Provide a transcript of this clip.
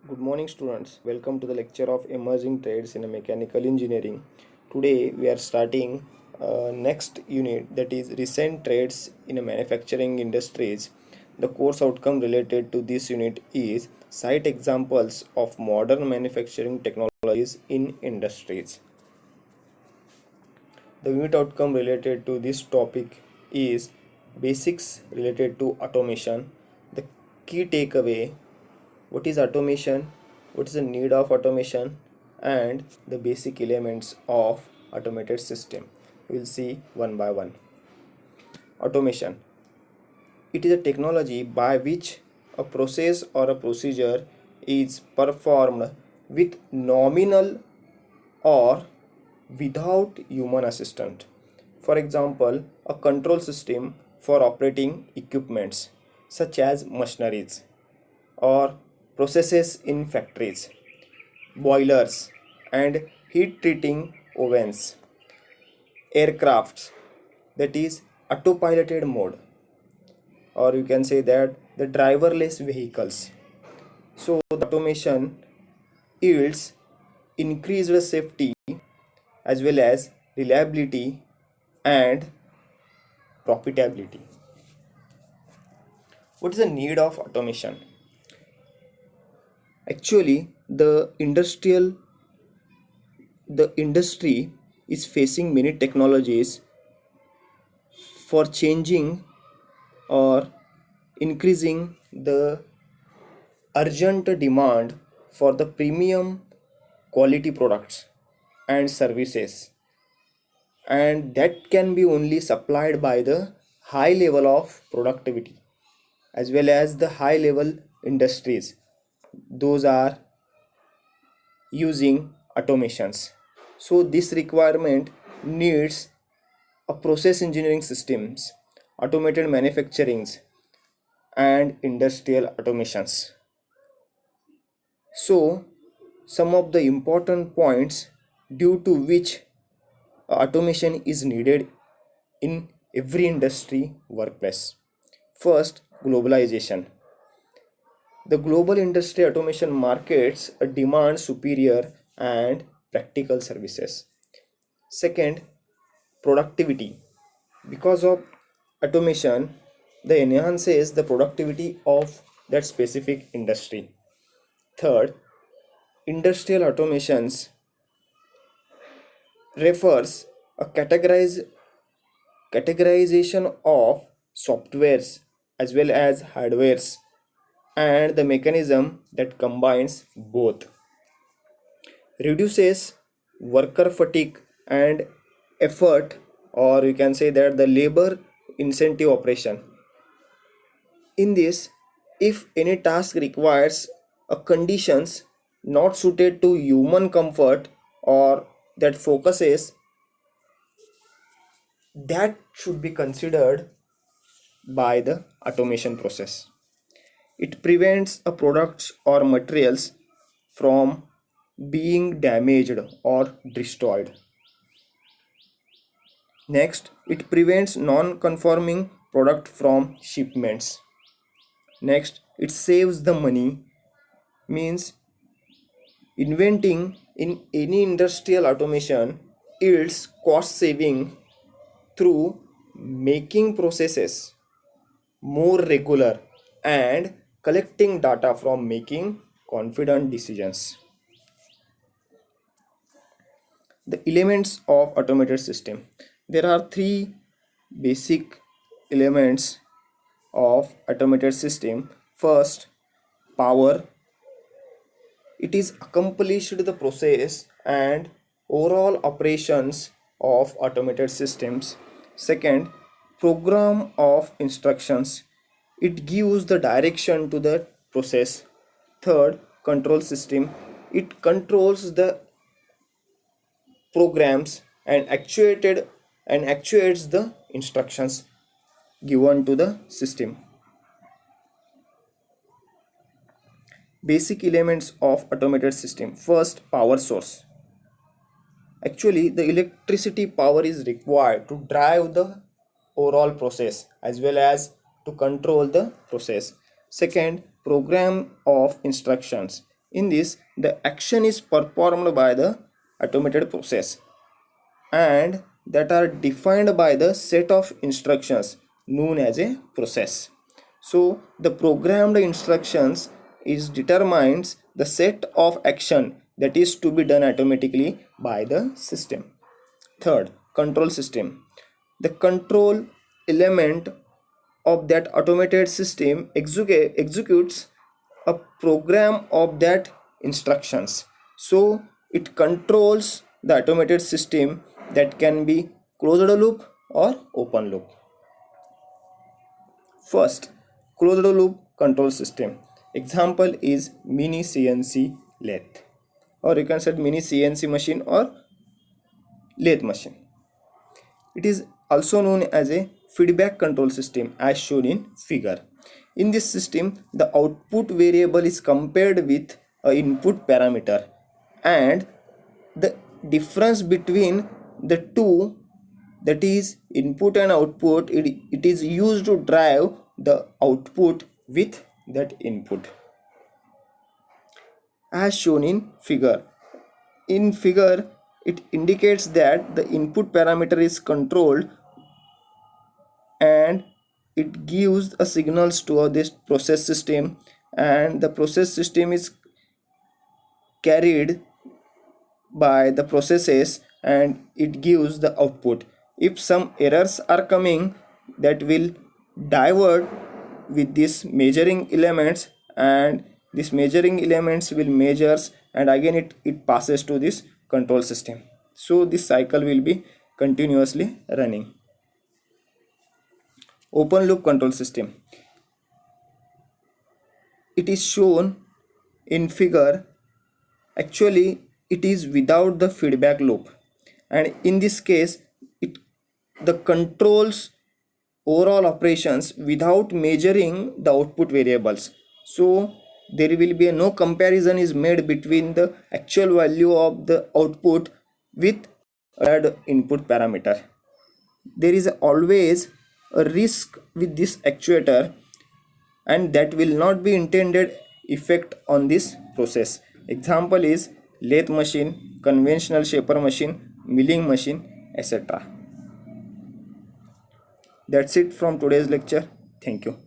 Good morning, students. Welcome to the lecture of emerging trades in a mechanical engineering. Today we are starting next unit, that is recent trades in a manufacturing industries. The course outcome related to this unit is cite examples of modern manufacturing technologies in industries. The unit outcome related to this topic is basics related to automation. The key takeaway: what is automation, what is the need of automation, and the basic elements of automated system. We will see one by one. Automation: it is a technology by which a process or a procedure is performed with nominal or without human assistant. For example, a control system for operating equipments such as machineries or processes in factories, boilers and heat treating ovens, aircrafts, that is autopiloted mode, or you can say that the driverless vehicles. So the automation yields increased safety as well as reliability and profitability. What is the need of automation? Actually, the industry is facing many technologies for changing or increasing the urgent demand for the premium quality products and services, and that can be only supplied by the high level of productivity as well as the high level industries. Those are using automations. So this requirement needs a process engineering systems, automated manufacturings and industrial automations. So some of the important points due to which automation is needed in every industry workplace. First, globalization. The global industry automation markets demand superior and practical services. Second, productivity. Because of automation, the enhances the productivity of that specific industry. Third, industrial automations refers a categorization of softwares as well as hardwares and the mechanism that combines both, reduces worker fatigue and effort, or you can say that the labor incentive operation. In this, if any task requires a conditions not suited to human comfort or that focuses, that should be considered by the automation process. It prevents a products or materials from being damaged or destroyed. Next, it prevents non-conforming product from shipments. Next, it saves the money, means inventing in any industrial automation yields cost saving through making processes more regular and collecting data from making confident decisions. The elements of automated system: there are three basic elements of automated system. First, power. It is accomplished the process and overall operations of automated systems. Second, program of instructions. It gives the direction to the process. Third, control system. It controls the programs and actuates the instructions given to the system. Basic elements of automated system. First, power source. Actually, the electricity power is required to drive the overall process as well as to control the process. Second, program of instructions. In this, the action is performed by the automated process and that are defined by the set of instructions known as a process. So the programmed instructions is determines the set of action that is to be done automatically by the system. Third, control system. The control element of that automated system executes a program of that instructions. So it controls the automated system that can be closed loop or open loop. First, closed loop control system. Example is mini CNC lathe, or you can say mini CNC machine or lathe machine. It is also known as a feedback control system as shown in figure. In this system, the output variable is compared with a input parameter and the difference between the two, that is input and output, it is used to drive the output with that input as shown in figure. In figure, it indicates that the input parameter is controlled and it gives a signals to this process system, and the process system is carried by the processes and it gives the output. If some errors are coming, that will divert with these measuring elements, and these measuring elements will measures and again it passes to this control system. So this cycle will be continuously running. Open loop control system. It is shown in figure. Actually it is without the feedback loop, and in this case it the controls overall operations without measuring the output variables. So there will be no comparison is made between the actual value of the output with add input parameter. There is always a risk with this actuator, and that will not be intended effect on this process. Example is lathe machine, conventional shaper machine, milling machine, etc. That's it from today's lecture. Thank you.